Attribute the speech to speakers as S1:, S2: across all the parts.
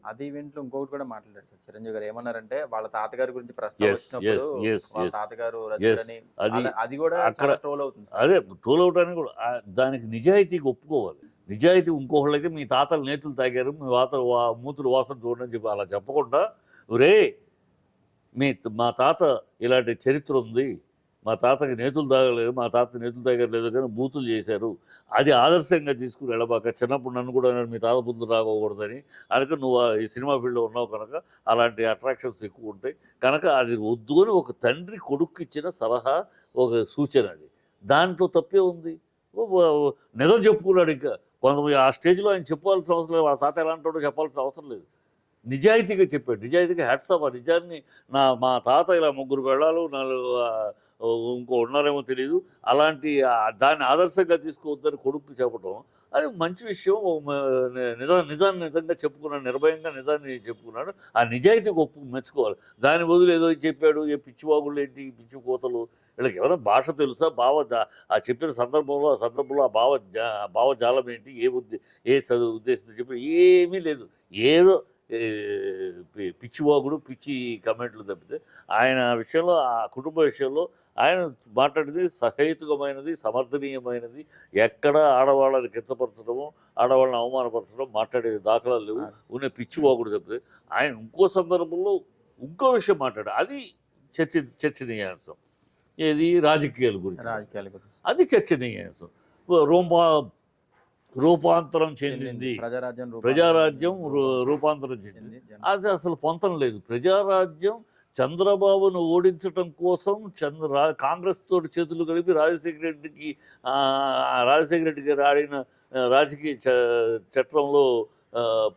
S1: అది ఈవెంట్‌లో ఇంకొకటి కూడా మాట్లాడారు సార్ చిరంజీవి గారు. ఏమన్నారంటే వాళ్ళ తాతగారి గురించి ప్రస్తావన వచ్చినప్పుడు వాళ్ళ తాతగారు రసికుడని అది కూడా
S2: అక్కడ
S1: చాలా ట్రోల్ అవుతుంది సార్.
S2: అదే ట్రోల్ అవడానికి కూడా దానికి నిజాయితీగా ఒప్పుకోవాలి. నిజాయితీ ఇంకొకళ్ళైతే మీ తాతలు నేతులు తాగారు, మీ మూతులు వాసన చూడని చెప్పి అలా చెప్పకుండా, ఒరేయ్ మా తాత ఇలాంటి చరిత్ర ఉంది, మా తాతకి నేతులు తాగలేదు, మా తాత నేతులు తాగలేదు కానీ బూతులు చేశారు, అది ఆదర్శంగా తీసుకుని వెళ్ళబాక. చిన్నప్పుడు నన్ను కూడా అన్నాడు మీ తాత ముందు రాకూడదని. అందుకే నువ్వు ఈ సినిమా ఫీల్డ్లో ఉన్నావు కనుక అలాంటి అట్రాక్షన్స్ ఎక్కువ ఉంటాయి కనుక అది వద్దు అని ఒక తండ్రి కొడుకు ఇచ్చిన సలహా, ఒక సూచన. అది దాంట్లో తప్పే ఉంది. నిజం చెప్పుకున్నాడు. ఇంకా కొంతమంది ఆ స్టేజ్లో ఆయన చెప్పాల్సిన అవసరం లేదు, వాళ్ళ తాత ఎలా అంటాడో చెప్పాల్సిన అవసరం లేదు. నిజాయితీగా చెప్పాడు. నిజాయితీగా హ్యాట్స్ ఆఫ్. ఆ నిజాన్ని మా తాత ఇలా 3 పెళ్ళాలు, 4 ఇంకో ఉన్నారేమో తెలియదు, అలాంటి దాన్ని ఆదర్శంగా తీసుకోవద్దని కొడుకు చెప్పడం అది మంచి విషయం. నిజాన్ని నిజంగా చెప్పుకున్నాడు, నిర్భయంగా నిజాన్ని చెప్పుకున్నాడు. ఆ నిజాయితీ మెచ్చుకోవాలి. దాని బదులు ఏదో చెప్పాడు, ఏ పిచ్చివాగుళ్ళు ఏంటి, పిచ్చి కోతలు, వీళ్ళకి ఎవరైనా భాష తెలుసా, ఆ చెప్పిన సందర్భంలో ఆ భావజాలం ఏంటి, ఏ చదువు ఉద్దేశంతో చెప్పి ఏమీ లేదు. ఏదో పిచ్చివాగుడు, పిచ్చి కమెంట్లు తప్పితే ఆయన విషయంలో, ఆ కుటుంబ విషయంలో ఆయన మాట్లాడేది సహేతుకమైనది, సమర్థనీయమైనది. ఎక్కడ ఆడవాళ్ళని కించపరచడము, ఆడవాళ్ళని అవమానపరచడం మాట్లాడేది దాఖలాలు లేవు. ఉన్న పిచ్చివాగుడు తప్పితే ఆయన ఇంకో సందర్భంలో ఇంకో విషయం మాట్లాడారు, అది చర్చనీయాంశం. ఏది రాజకీయాల గురించి, అది చర్చనీయాంశం. రూపాంతరం చెందింది, ప్రజారాజ్యం రూపాంతరం చెందింది. అది అసలు పొంతం లేదు. ప్రజారాజ్యం చంద్రబాబును ఓడించటం కోసం కాంగ్రెస్ తోటి చేతులు కలిపి రాజశేఖర రెడ్డి గారు ఆడిన రాజకీయ చట్రంలో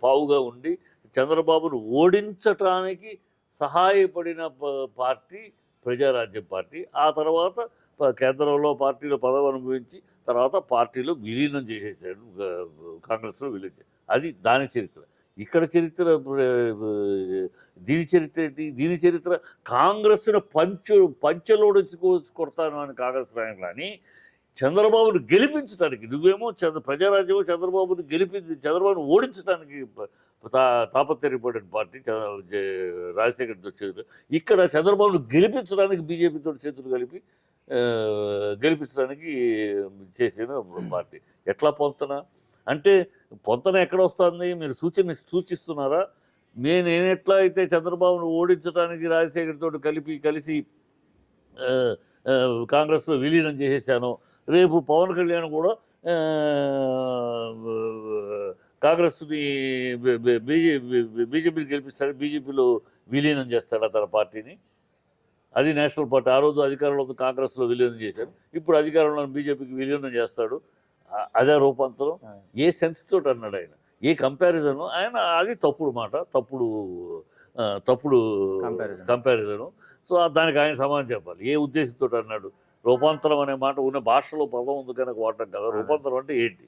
S2: పావుగా ఉండి చంద్రబాబును ఓడించటానికి సహాయపడిన పార్టీ ప్రజారాజ్యం పార్టీ. ఆ తర్వాత కేంద్రంలో పార్టీలో పదవి అనుభవించి తర్వాత పార్టీలో విలీనం చేసేసాడు, కాంగ్రెస్లో విలీనం. అది దాని చరిత్ర. ఇక్కడ చరిత్ర, దీని చరిత్ర ఏంటి? దీని చరిత్ర కాంగ్రెస్ను పంచెలోడించి కొడతాను అని కాంగ్రెస్ నాయకులు అని చంద్రబాబును గెలిపించడానికి, నువ్వేమో ప్రజారాజ్యమో చంద్రబాబును ఓడించడానికి తాపత్రయపడిన పార్టీ రాజశేఖర్ చేతులు. ఇక్కడ చంద్రబాబును గెలిపించడానికి బీజేపీతో చేతులు కలిపి గెలిపించడానికి చేసిన పార్టీ. ఎట్లా పొంతన అంటే, పొంతన ఎక్కడ వస్తుంది? మీరు సూచిస్తున్నారా? నేను ఎట్లా అయితే చంద్రబాబును ఓడించడానికి రాజశేఖర్ తోటి కలిసి కాంగ్రెస్లో విలీనం చేసేసాను, రేపు పవన్ కళ్యాణ్ కూడా కాంగ్రెస్ని బీజేపీని గెలిపిస్తాడు, బీజేపీలో విలీనం చేస్తాడు తన పార్టీని. అది నేషనల్ పార్టీ. ఆ రోజు అధికారంలో కాంగ్రెస్లో విలీనం చేశాడు, ఇప్పుడు అధికారంలో బీజేపీకి విలీనం చేస్తాడు. అదే రూపాంతరం. ఏ సెన్స్ తోటి అన్నాడు ఆయన, ఏ కంపారిజను ఆయన? అది తప్పుడు మాట, తప్పుడు కంపారిజను. సో దానికి ఆయన సమాధానం చెప్పాలి. ఏ ఉద్దేశంతో అన్నాడు? రూపాంతరం అనే మాట ఉన్న భాషలో పదం ఉంది కనుక వాడటం కదా. రూపాంతరం అంటే ఏంటి?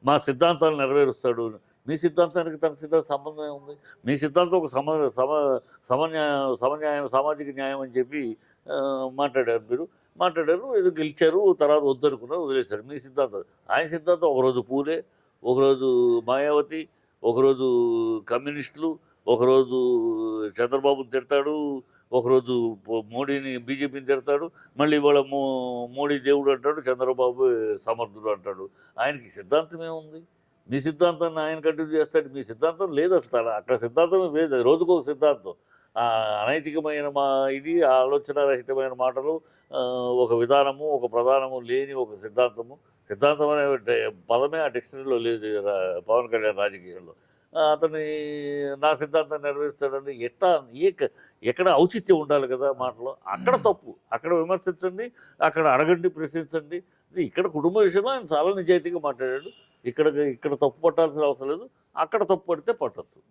S2: మా సిద్ధాంతాలు నెరవేరుస్తాడు. మీ సిద్ధాంతానికి తన సిద్ధాంత సంబంధం ఉంది. మీ సిద్ధాంతం ఒక సమన్యాయం, సామాజిక న్యాయం అని చెప్పి మాట్లాడారు. ఏదో గెలిచారు, తర్వాత వద్దనుకున్నారు, వదిలేశారు. మీ సిద్ధాంతం, ఆయన సిద్ధాంతం ఒకరోజు పూలే, ఒకరోజు మాయావతి, ఒకరోజు కమ్యూనిస్టులు, ఒకరోజు చంద్రబాబుని తిడతాడు, ఒకరోజు మోడీని బీజేపీని తిడతాడు, మళ్ళీ వాళ్ళ మోడీ దేవుడు అంటాడు, చంద్రబాబు సమర్థుడు అంటాడు. ఆయనకి సిద్ధాంతం ఏముంది? మీ సిద్ధాంతాన్ని ఆయన కంటిన్యూ చేస్తాడు. మీ సిద్ధాంతం లేదు అసలు. అక్కడ సిద్ధాంతమే లేదు. రోజుకు ఒక సిద్ధాంతం. అనైతికమైన ఆలోచనారహితమైన మాటలు, ఒక విధానము, ఒక ప్రధానము లేని ఒక సిద్ధాంతం అనే పదమే ఆ డిక్షనరీలో లేదు పవన్ కళ్యాణ్ రాజకీయాల్లో. నా సిద్ధాంతాన్ని నెరవేరుస్తాడని ఎక్కడ ఔచిత్యం ఉండాలి కదా మాటలో. అక్కడ తప్పు. అక్కడ విమర్శించండి, అక్కడ అడగండి, ప్రశ్నించండి. ఇక్కడ కుటుంబ విషయంలో ఆయన చాలా నిజాయితీగా మాట్లాడాడు. ఇక్కడ తప్పు పట్టాల్సిన అవసరం లేదు, అక్కడ తప్పు పడితే పట్టచ్చు.